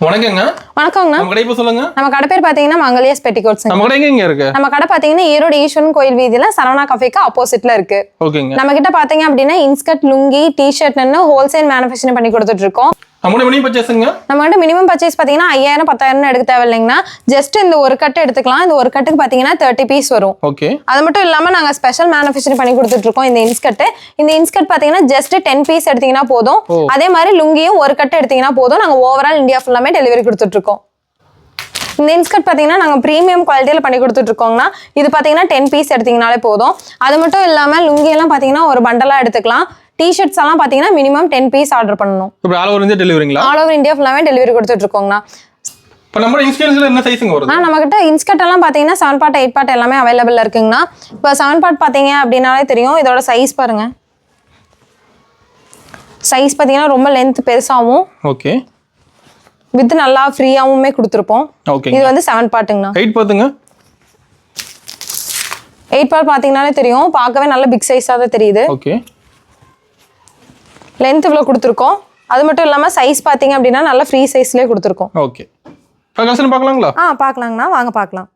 வணக்கங்க. வணக்கங்க. நம்ம கடை சொல்லுங்க. நம்ம கடை பேர் பாத்தீங்கன்னா மங்கலியாஸ் பெட்டிகோட்ஸ். நம்ம கடை எங்க இருக்கு? நம்ம கடை பாத்தீங்கன்னா ஈரோடு ஈஸ்வரன் கோயில் வீதியில சரவணா கஃபேக்கு ஆப்போசிட்ல இருக்கு. ஓகேங்க. நம்ம கிட்ட பாத்தீங்க அப்படின்னா இன்ஸ்கர்ட், லுங்கி, டி-ஷர்ட்னு ஹோல்சேல் மேனுஃபேக்சரிங் பண்ணி கொடுத்துட்டு இருக்கோம். நம்மளோட மினிமம் பர்ச்சேஸ்ங்க. நம்ம கிட்ட மினிமம் பர்ச்சேஸ் பாத்தீங்கன்னா 5000 10,000 எடுக்க தேவையில்லைங்கன்னா ஜஸ்ட் இந்த ஒரு கட்டு எடுத்துக்கலாம். இந்த ஒரு கட்டுக்கு பாத்தீங்கன்னா 30 பீஸ் வரும். ஓகே. அது மட்டும் இல்லாம நாங்க ஸ்பெஷல் மேனுஃபேக்சரிங் பண்ணி கொடுத்துட்டு இருக்கோம். இந்த இன்ஸ்கர்ட் பாத்தீங்கன்னா ஜஸ்ட் 10 பீஸ் எடுத்தீங்கன்னா போதும். அதே மாதிரி லுங்கியும் ஒரு கட்டு எடுத்தீங்கன்னா போதும். நாங்க ஓவரால் இந்தியா ஃபுல்லாமே டெலிவரி கொடுத்துட்டு இருக்கோம். இந்த இன்ஸ்கர்ட் பாத்தீங்கன்னா நாங்க பிரீமியம் குவாலிட்டியில பண்ணி கொடுத்துட்டு இருக்கோம்னா இது பாத்தீங்கன்னா 10 பீஸ் எடுத்தீங்கனாலே போதும். அது மட்டும் இல்லாம லுங்கி எல்லாம் பாத்தீங்கன்னா ஒரு பண்டலா எடுத்துக்கலாம். டி-ஷர்ட்ஸ் எல்லாம் பாத்தீங்கன்னா மினிமம் 10 பீஸ் ஆர்டர் பண்ணனும். இப்போ ஆல் ஓவர் இந்தியா டெலிவரிங்களா? ஆல் ஓவர் இந்தியா ஃபுல்லாவே டெலிவரி கொடுத்துட்டு இருக்கோம்னா. இப்போ நம்ம இன்ஸ்கர்ட்ஸ்ல என்ன சைஸ்ங்க வருது? நம்ம கிட்ட இன்ஸ்கர்ட் எல்லாம் பாத்தீங்கன்னா 7 பார்ட் 8 பார்ட் எல்லாமே அவேலபிளா இருக்குங்கனா. இப்போ 7 பார்ட் பாத்தீங்க அப்படினாலே தெரியும். இதோட சைஸ் பாருங்க. சைஸ் பாத்தீங்கன்னா ரொம்ப லெந்த் பெருசாவும். ஓகே. வித் நல்லா ஃப்ரீயாவுமே கொடுத்திருப்போம். ஓகே. இது வந்து 7 பார்ட்டுங்கனா. 8 பார்ட்டுங்க. 8 பார்ட் பாத்தீங்கனாலே தெரியும். பார்க்கவே நல்ல பிக் சைஸா தான் தெரியுது. ஓகே. லெந்த் இவ்வளவு கொடுத்திருக்கோம். அது மட்டும் இல்லாம சைஸ் பாத்தீங்க அப்படினா நல்ல ஃப்ரீ சைஸ்லயே கொடுத்திருக்கோம். ஓகே. கலெக்ஷன் பார்க்கலாங்களா? பார்க்கலாங்கனா வாங்க பார்க்கலாம்.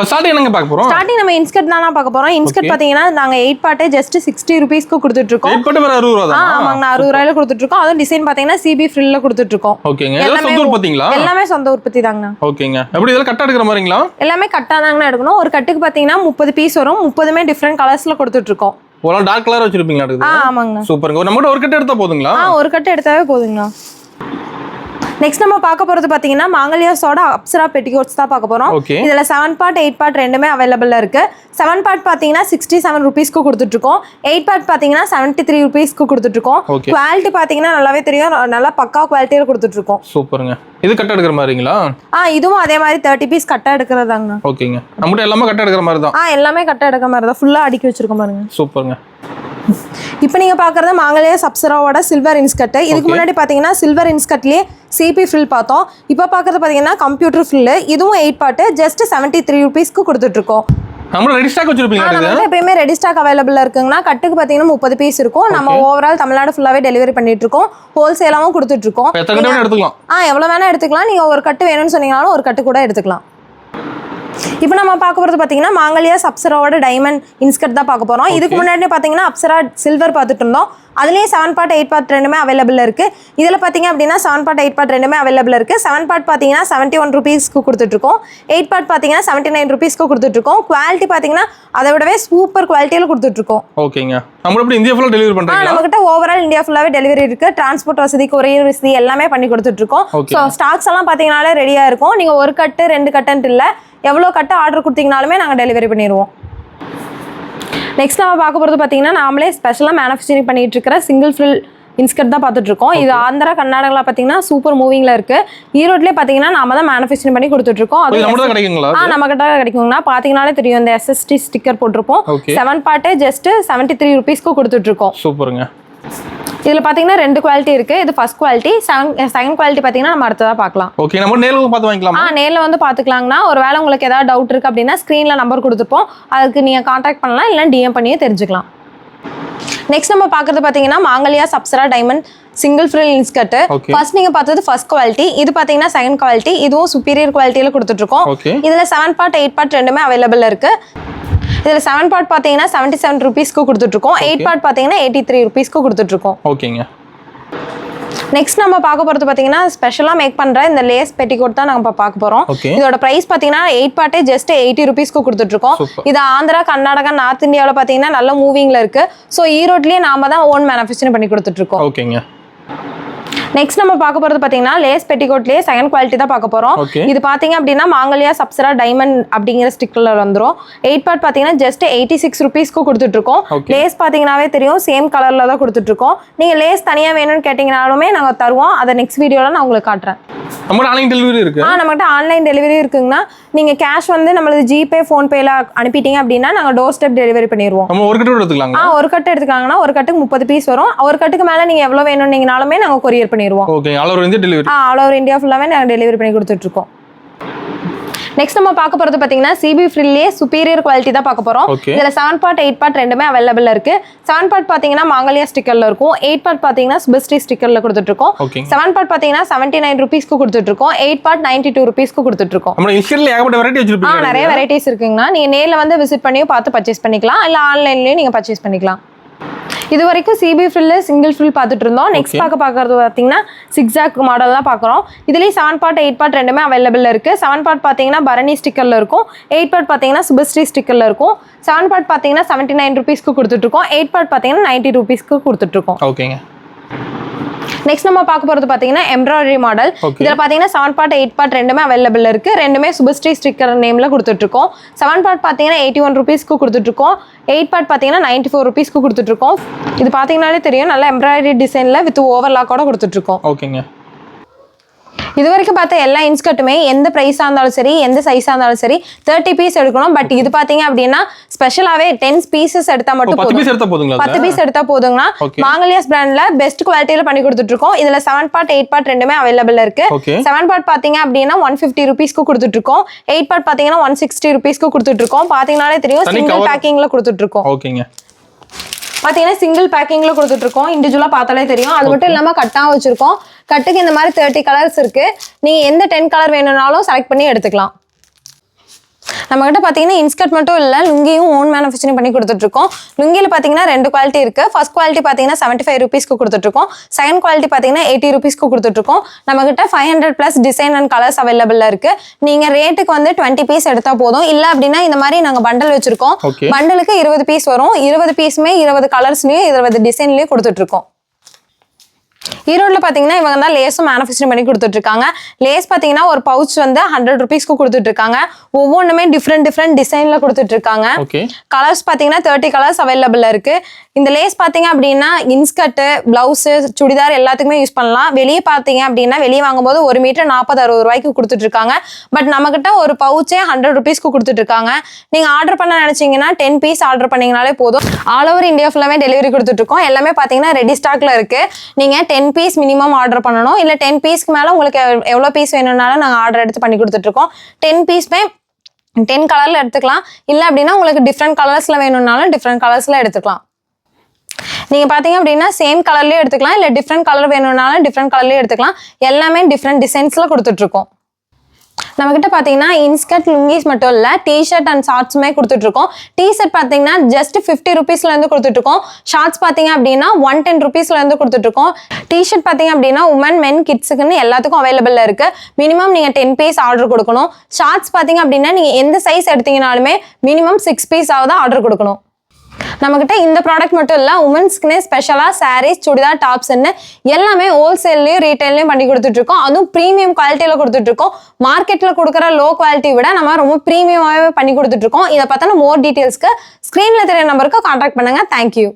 ஸ்டார்டிங் என்னங்க பார்க்க போறோம்? ஸ்டார்டிங் நம்ம இன்ஸ்கர்ட் தான பார்க்க போறோம். இன்ஸ்கர்ட் பாத்தீங்கன்னா நாங்க 8 பார்ட் ஜஸ்ட் 60 ரூபீஸ்க்கு கொடுத்துட்டு இருக்கோம். 8 பார்ட் வேற 60 ரூபாய் தான். ஆமாங்க 60 ரூபாயில கொடுத்துட்டு இருக்கோம். அது டிசைன் பாத்தீங்கன்னா சிபி ஃப்ரில்ல கொடுத்துட்டு இருக்கோம். ஓகேங்க. இதெல்லாம் சொந்த உற்பத்திங்களா? எல்லாமே சொந்த உற்பத்தி தாங்க. ஓகேங்க. எப்படி இதெல்லாம் கட் எடுக்கிற மாதிரிங்களா? எல்லாமே கட்டா தாங்க எடுக்கணும். ஒரு கட்டுக்கு பாத்தீங்கன்னா 30 பீஸ் வரும். 30மே டிஃபரண்ட் கலர்ஸ்ல கொடுத்துட்டு இருக்கோம். ஒரு டார்க் கலர் வச்சிருப்பீங்களா அடுத்து? ஆமாங்க. சூப்பர்ங்க. நம்ம ஒரு கட்டு எடுத்தா போதுங்களா? ஒரு கட்டு எடுத்தாவே போதுங்களா. நெக்ஸ்ட் நம்ம பார்க்க போறது பாத்தீங்கன்னா மாங்கல்யாஸோட அப்சரா பெட்டிகோட்ஸ் தான் பார்க்க போறோம். இதுல 7 பார்ட் 8 பார்ட் ரெண்டுமே அவைலபிளா இருக்கு. 7 பார்ட் பாத்தீங்கன்னா 67 ரூபீஸ்க்கு கொடுத்துட்டு இருக்கோம். 8 பார்ட் பாத்தீங்கன்னா 73 ரூபீஸ்க்கு கொடுத்துட்டு இருக்கோம். குவாலிட்டி பாத்தீங்கன்னா நல்லாவே தெரியும். நல்லா பக்கா குவாலிட்டியில கொடுத்துட்டு இருக்கோம். சூப்பர்ங்க. இது கட் எடுக்கிற மாதிரிங்களா? இதுவும் அதே மாதிரி 30 பீஸ் கட் எடுக்கிறதாங்க. ஓகேங்க. நம்மட்ட எல்லாமே கட் எடுக்கிற மாதிரி தான். எல்லாமே கட் எடுக்கிற மாதிரி தான். ஃபுல்லா அடுக்கி வச்சிருக்கோம் பாருங்க. சூப்பர்ங்க. இப்போ நீங்க பாக்குறது மாங்கல்யாஸ் அப்சராவோட சில்வர் இன்ஸ்கர்ட். இதுக்கு முன்னாடி பாத்தீங்கன்னா சில்வர் இன்ஸ்கர்ட்லயே சிபி ஃபில் பார்த்தோம். இப்போ பாக்குறது பாத்தீங்கன்னா கம்ப்யூட்டர் ஃபில். இதுவும் 8 பார்ட் ஜஸ்ட் 73 ரூபீஸ்க்கு கொடுத்துட்டு இருக்கோம். நம்ம ரெடி ஸ்டாக் வச்சிருப்பீங்க. நம்ம எப்பவுமே ரெடி ஸ்டாக் அவைலபிளா இருக்குங்கனா கட்டுக்கு பாத்தீங்கன்னா 30 பீஸ் இருக்கும். நம்ம ஓவரால் தமிழ்நாடு ஃபுல்லாவே டெலிவரி பண்ணிட்டு இருக்கோம். ஹோல்சேலாவும் கொடுத்துட்டு இருக்கோம். எத்தனை கட்டு வேணா எடுத்துக்கலாம். எவ்வளவு வேணா எடுத்துக்கலாம். நீங்க ஒரு கட்டு வேணும்னு சொன்னீங்கனாலும் ஒரு கட்டு கூட எடுத்துக்கலாம். இப்போ நம்ம பார்க்க போறது பாத்தீங்கன்னா மாங்கல்யாஸ் அப்சராவோட டைமண்ட் இன்ஸ்கர்ட் தான் பார்க்க போறோம். இதுக்கு முன்னாடி பாத்தீங்கன்னா அப்சரா சில்வர் பார்த்துட்டு இருந்தோம். அதுலயே 7 பார்ட் 8 பார்ட் ரெண்டுமே அவைலபிளா இருக்கு. இதுல பாத்தீங்க அப்படின்னா 7 பார்ட் 8 பார்ட் ரெண்டுமே அவைலபிளா இருக்கு. 7 பார்ட் பாத்தீங்கன்னா 71 ரூபீஸ்க்கு கொடுத்துட்டு இருக்கோம். 8 பார்ட் பாத்தீங்கன்னா 79 ரூபீஸ்க்கு கொடுத்துட்டு இருக்கோம். குவாலிட்டி பாத்தீங்கன்னா அதை விடவே சூப்பர் குவாலிட்டியில கொடுத்துட்டு இருக்கோம். ஓகேங்க. நம்ம எப்படி இந்தியா ஃபுல்லா டெலிவரி பண்றீங்களா? நம்ம கிட்ட ஓவரால் இந்தியா ஃபுல்லாவே டெலிவரி இருக்கு. டிரான்ஸ்போர்ட் வசதி, கொரியர் வசதி எல்லாமே பண்ணி கொடுத்துட்டு இருக்கோம். சோ ஸ்டாக்ஸ் எல்லாம் பாத்தீங்கன்னாலே ரெடியா இருக்கும். நீங்க ஒரு கட்டு 2 கட்டுன்னு இல்ல, எவ்வளவு கட்டு ஆர்டர் கொடுத்தீங்கனாலுமே நாங்க டெலிவரி பண்ணிடுவோம். நெக்ஸ்ட் நம்ம பார்க்க போறது பாத்தீங்கன்னா நாமளே ஸ்பெஷலா மேனுஃபேக்சரிங் பண்ணிட்டு இருக்கிற சிங்கிள் ஃபில் இன்ஸ்கர்ட் தான் பார்த்துட்டு இருக்கோம். இது ஆந்திரா கர்நாடகால பாத்தீங்கன்னா சூப்பர் மூவிங்ல இருக்கு. ஈரோட்லயே பாத்தீங்கன்னா நாம தான் மேனுஃபேக்சரிங் பண்ணி கொடுத்துட்டு இருக்கோம். அது நம்ம கிட்ட கிடைக்குங்களா? நம்ம கிட்ட கிடைக்கும்னா பாத்தீங்கனாலே தெரியும். இந்த SST ஸ்டிக்கர் போட்டுருப்போம். 7 பார்ட் ஜஸ்ட் 73 ரூபீஸ்க்கு கொடுத்துட்டு இருக்கோம். சூப்பருங்க. இதுல பாத்தீங்கன்னா 2 குவாலிட்டி இருக்கு. இது ஃபர்ஸ்ட் குவாலிட்டி. செகண்ட் குவாலிட்டி பாத்தீங்கன்னா நம்ம அடுத்ததா பார்க்கலாம். ஓகே. நம்ம நேர்ல பார்த்து வாங்கிக்கலாமா? நேர்ல வந்து பாத்துக்கலாம்னா ஒருவேளை உங்களுக்கு ஏதாவது டவுட் இருக்கு அப்படின்னா ஸ்கிரீன்ல நம்பர் கொடுத்துப்போம். அதுக்கு நீங்க கான்டாக்ட் பண்ணலாம், இல்ல DM பண்ணியே தெரிஞ்சுக்கலாம். நெக்ஸ்ட் நம்ம பாக்குறது பாத்தீங்கன்னா Mangalyas Apsara diamond single frill inskirt. First நீங்க பார்த்தது ஃபர்ஸ்ட் குவாலிட்டி. இது பாத்தீங்கன்னா செகண்ட் குவாலிட்டி. இதுவும் சுப்பீரியர் குவாலிட்டியில கொடுத்துட்டு இருக்கோம். இதுல 7 பார்ட் 8 பார்ட் ரெண்டுமே அவைலபிளா இருக்கு. இதுல 7 பார்ட் பாத்தீங்கன்னா 77 ரூபீஸ்க்கு கொடுத்துட்டு இருக்கோம். 8 பார்ட் பாத்தீங்கன்னா 83 ரூபீஸ்க்கு கொடுத்துட்டு இருக்கோம். ஓகேங்க. நெக்ஸ்ட் நம்ம பார்க்க போறது பாத்தீங்கன்னா ஸ்பெஷலா மேக் பண்ற இந்த லேஸ் பெட்டிகோட் தான் நம்ம பார்க்க போறோம். இதோட பிரைஸ் பாத்தீங்கன்னா 8 பார்ட் ஜஸ்ட் 80 ரூபீஸ்க்கு கொடுத்துட்டு இருக்கோம். இது ஆந்திரா, கர்நாடகா, நார்த் இந்தியாவில பாத்தீங்கன்னா நல்ல மூவிங்ல இருக்கு. சோ ஈரோட்லயே நாம தான் ஓன் மேனுஃபேக்சரிங் பண்ணி கொடுத்துட்டு இருக்கோம். ஓகேங்க. நெக்ஸ்ட் நம்ம பார்க்க போறது பாத்தீங்கன்னா லேஸ் பெட்டிகோட்லயே செகண்ட் குவாலிட்டி தான் பார்க்க போறோம். இது பாத்தீங்க அப்படின்னா மாங்கல்யாஸ் அப்சரா டைமண்ட் அப்படிங்கிற ஸ்டிக்கர்ல வந்துரும். 8 பார்ட் பாத்தீங்கன்னா ஜஸ்ட் 86 ரூபீஸ்க்கு கொடுத்துட்டு இருக்கோம். லேஸ் பாத்தீங்கன்னாவே தெரியும், சேம் கலர்ல தான் கொடுத்துட்டு இருக்கோம். நீங்க லேஸ் தனியா வேணும்னு கேட்டீங்கனாலுமே நாங்க தருவோம். அதை நெக்ஸ்ட் வீடியோல நான் உங்களுக்கு காட்டுறேன். நம்ம ஆன்லைன் டெலிவரி இருக்கு. நம்மகிட்ட ஆன்லைன் டெலிவரி இருக்குங்கன்னா நீங்க கேஷ் வந்து நம்மளது ஜிபே, ஃபோன்பேல அனுப்பிட்டீங்க அப்படின்னா நாங்க டோர் ஸ்டெப் டெலிவரி பண்ணிடுவோம். நம்ம ஒரு கட்டு எடுத்துக்கலாம். ஒரு கட்டு எடுத்துக்காங்கன்னா ஒரு கட்டுக்கு 30 பீஸ் வரும். ஒரு கட்டுக்கு மேல நீங்க எவ்வளவு வேணும்னீங்கனாலுமே நாங்க கொரியர் பண்ணிடுவோம். Okay. All over India delivery. All over India ஃபுல்லாவே நாங்க டெலிவரி பண்ணி கொடுத்துட்டு இருக்கோம். நெக்ஸ்ட் நம்ம பார்க்க போறது பாத்தீங்கன்னா சிபி ஃப்ரில்லே சுப்பீரியர் குவாலிட்டி தான் பார்க்க போறோம். இதுல 7 பார்ட் 8 பார்ட் ரெண்டுமே அவைலபிள் இருக்கு. 7 பார்ட் பாத்தீங்கன்னா மாங்கல்யா ஸ்டிக்கர்ல இருக்கும். 8 பார்ட் பாத்தீங்கன்னா சுபஸ்ரீ ஸ்டிக்கர்ல கொடுத்துட்டு இருக்கோம். 7 பார்ட் பாத்தீங்கன்னா 79 ரூபீஸ்க்கு கொடுத்துட்டு இருக்கோம். 8 பார்ட் 92 ரூபீஸ்க்கு கொடுத்துட்டு இருக்கோம். நம்ம இன்ஸ்டன்ட்ல ஏகப்பட்ட வெரைட்டி வச்சிருப்பீங்க. நிறைய வெரைட்டிஸ் இருக்குங்கண்ணா. நீங்க நேர்ல வந்து விசிட் பண்ணியும் பார்த்து பர்ச்சேஸ் பண்ணிக்கலாம், இல்ல ஆன்லைன்லயும் நீங்க பர்ச்சேஸ் பண்ணிக்கலாம். இது வரைக்கும் சிபி ஃப்ரில்ல சிங்கிள் ஃப்ரில் பார்த்துட்டு இருந்தோம். நெக்ஸ்ட் பார்க்கறது பார்த்தீங்கன்னா சிக்ஸாக் மாடல் தான் பார்க்குறோம். இதுலேயும் 7 பார்ட் 8 பார்ட் ரெண்டுமே அவைலபிள் இருக்கு. 7 பார்ட் பார்த்தீங்கன்னா பரணி ஸ்டிக்கர்ல இருக்கும். 8 பார்ட் பார்த்தீங்கன்னா சுபஸ்ரீ ஸ்டிக்கர்ல இருக்கும். 7 பார்ட் பார்த்தீங்கன்னா 79 ரூபீஸ்க்கு கொடுத்துட்டு இருக்கோம். 8 பார்ட் பார்த்தீங்கன்னா 90 ரூபீஸ்க்கு கொடுத்துட்டு இருக்கோம். ஓகேங்க. நெக்ஸ்ட் நம்ம பார்க்க போறது பாத்தீங்கன்னா எம்ப்ராய்டரி மாடல். இதுல பாத்தீங்கன்னா 7 பார்ட் 8 பார்ட் ரெண்டுமே அவைலபிள் இருக்கு. ரெண்டுமே சுபஸ்ரீ ஸ்டிக்கர் நேம்ல கொடுத்துட்டு இருக்கோம். 7 பார்ட் பாத்தீங்கன்னா 81 ரூபீஸ்க்கு கொடுத்துட்டு இருக்கோம். 8 பார்ட் பாத்தீங்கன்னா 94 ரூபீஸ்க்கு கொடுத்துட்டு இருக்கோம். இது பாத்தீங்கன்னாலே தெரியும், நல்ல எம்ப்ராய்டரி டிசைன்ல வித் ஓவர்லாக்கோட கொடுத்துட்டு இருக்கோம். ஓகேங்க. இது வரைக்கும் பார்த்த எல்லா இன்ஸ்கர்ட்டுமே எந்த ப்ரைஸாக இருந்தாலும் சரி, எந்த சைஸாக இருந்தாலும் சரி 30 பீஸ் எடுக்கணும். பட் இது பார்த்தீங்க அப்படின்னா ஸ்பெஷலாகவே 10 பீசஸ் எடுத்தால் மட்டும் 10 பீஸ் எடுத்தா போதுங்கண்ணா. மாங்கல்யாஸ் பிராண்ட்ல பெஸ்ட் குவாலிட்டியில பண்ணி கொடுத்துட்டு இருக்கோம். இதுல 7 பார்ட் 8 பார்ட் ரெண்டுமே அவைலபிள் இருக்கு. 7 பார்ட் பாத்தீங்க அப்படின்னா 150 ரூபீஸ்க்கு கொடுத்துட்டு இருக்கோம். 8 பார்ட் பாத்தீங்கன்னா 160 ரூபீஸ்க்கு கொடுத்துட்டு இருக்கோம். பாத்தீங்கன்னாலே தெரியும், சிங்கிள் பேக்கிங்ல கொடுத்துட்டு இருக்கோம். ஓகேங்க. பாத்தீங்கன்னா சிங்கிள் பேக்கிங்ல கொடுத்துட்டு இருக்கோம். இண்டிவிஜுவலா பார்த்தாலே தெரியும். அது மட்டும் இல்லாம கட்டா வச்சிருக்கோம். கட்டுக்கு இந்த மாதிரி 30 கலர்ஸ் இருக்கு. நீங்க எந்த 10 கலர் வேணும்னாலும் செலக்ட் பண்ணி எடுத்துக்கலாம். நம்ம கிட்ட பாத்தீங்கன்னா இன்ஸ்கர்ட் மட்டும் இல்ல, லுங்கியும் ஓன் மேனுஃபேக்சரிங் பண்ணி கொடுத்துட்டு இருக்கோம். லுங்கில பாத்தீங்கன்னா 2 குவாலிட்டி இருக்கு. ஃபர்ஸ்ட் குவாலிட்டி பாத்தீங்கன்னா 75 ரூபீஸ்க்கு கொடுத்துட்டு இருக்கோம். செகண்ட் குவாலிட்டி பாத்தீங்கன்னா 80 ரூபீஸ்க்கு கொடுத்துட்டு இருக்கோம். நம்ம கிட்ட 500+ டிசைன் அண்ட் கலர்ஸ் அவைலபிளா இருக்கு. நீங்க ரேட்டுக்கு வந்து 20 பீஸ் எடுத்தா போதும். இல்ல அப்படின்னா இந்த மாதிரி நாங்க பண்டல் வச்சிருக்கோம். பண்டலுக்கு 20 பீஸ் வரும். 20 பீஸுமே 20 கலர்ஸ்லயும் 20 டிசைன்லயும் கொடுத்துட்டு இருக்கோம். ஈரோட்ல பாத்தீங்கன்னா இவங்க தான் லேஸும் மேனுஃபேக்சரிங் பண்ணி கொடுத்துட்டு இருக்காங்க. லேஸ் பாத்தீங்கன்னா ஒரு பவுச் வந்து 100 ரூபீஸ்க்கு கொடுத்துட்டு இருக்காங்க. ஒவ்வொன்றுமே டிஃப்ரெண்ட் டிசைன்ல கொடுத்துட்டு இருக்காங்க. கலர்ஸ் பாத்தீங்கன்னா 30 கலர்ஸ் அவைலபிளா இருக்கு. இந்த லேஸ் பாத்தீங்க அப்படின்னா இன்ஸ்கர்ட், பிளவுஸ், சுடிதார் எல்லாத்துக்குமே யூஸ் பண்ணலாம். வெளியே பாத்தீங்க அப்படின்னா வெளியே வாங்கும்போது 1 மீட்டர் 40-60 ரூபாய்க்கு கொடுத்துட்டு இருக்காங்க. பட் நம்ம கிட்ட ஒரு பவுச்சே 100 ரூபீஸ்க்கு கொடுத்துட்டு இருக்காங்க. நீங்க ஆர்டர் பண்ண நினைச்சீங்கன்னா 10 பீஸ் ஆர்டர் பண்ணீங்கனாலே போதும். ஆல் ஓவர் இந்தியா ஃபுல்லாமே டெலிவரி கொடுத்துட்டு இருக்கோம். எல்லாமே பாத்தீங்கன்னா ரெடி ஸ்டாக்ல இருக்கு. நீங்க 10 பீஸ் மினிமம் ஆர்டர் பண்ணணும். இல்ல 10 பீஸ்க்கு மேல உங்களுக்கு எவ்வளவு பீஸ் வேணும்னாலும் நாங்க ஆர்டர் எடுத்து பண்ணி கொடுத்துட்டு இருக்கோம். 10 பீஸ்மே 10 கலர்ல எடுத்துக்கலாம். இல்ல அப்படின்னா உங்களுக்கு டிஃப்ரெண்ட் கலர்ஸ்ல வேணும்னாலும் டிஃப்ரெண்ட் கலர்ஸ்ல எடுத்துக்கலாம். நீங்க பாத்தீங்க அப்படின்னா சேம் கலர்லயே எடுத்துக்கலாம். இல்ல டிஃப்ரெண்ட் கலர் வேணும்னாலும் டிஃப்ரெண்ட் கலர்லயே எடுத்துக்கலாம். எல்லாமே டிஃப்ரெண்ட் டிசைன்ஸ்ல கொடுத்துட்டு இருக்கோம். நம்ம கிட்ட பாத்தீங்கன்னா இன்ஸ்கர்ட், லுங்கிஸ் மட்டும் இல்ல, டிஷர்ட் அண்ட் ஷார்ட்ஸுமே கொடுத்துட்டு இருக்கோம். டிஷர்ட் பாத்தீங்கன்னா ஜஸ்ட் 50 ரூபீஸ்ல இருந்து கொடுத்துட்டு இருக்கோம். ஷார்ட்ஸ் பாத்தீங்க அப்படின்னா 110 ரூபீஸ்ல இருந்து கொடுத்துட்டு இருக்கோம். டிஷர்ட் பாத்தீங்க அப்படின்னா உமன், மென், கிட்ஸுக்குன்னு எல்லாத்துக்கும் அவைலபிளா இருக்கு. மினிமம் நீங்க 10 பீஸ் ஆர்டர் கொடுக்கணும். ஷார்ட்ஸ் பாத்தீங்க அப்படின்னா நீங்க எந்த சைஸ் எடுத்தீங்கனாலுமே மினிமம் 6 பீஸ் ஆவது ஆர்டர் கொடுக்கணும். நம்மகிட்ட இந்த ப்ராடக்ட் மட்டும் இல்ல, உமன்ஸ்க்குனே ஸ்பெஷலா சாரீஸ், சுடிதார், டாப்ஸ்ன்னு எல்லாமே ஹோல்சேல்லயும் ரீட்டைல்லயும் பண்ணி கொடுத்துட்டு இருக்கோம். அதுவும் பிரீமியம் குவாலிட்டியில கொடுத்துட்டு இருக்கோம். மார்க்கெட்ல கொடுக்குற லோ குவாலிட்டி விட நம்ம ரொம்ப பிரீமியமாவே பண்ணி கொடுத்துட்டு இருக்கோம். இதை பத்தின மோர் டீடைல்ஸ்க்கு ஸ்கிரீன்ல தெரிய நம்பருக்கு கான்டாக்ட் பண்ணுங்க. தேங்க்யூ.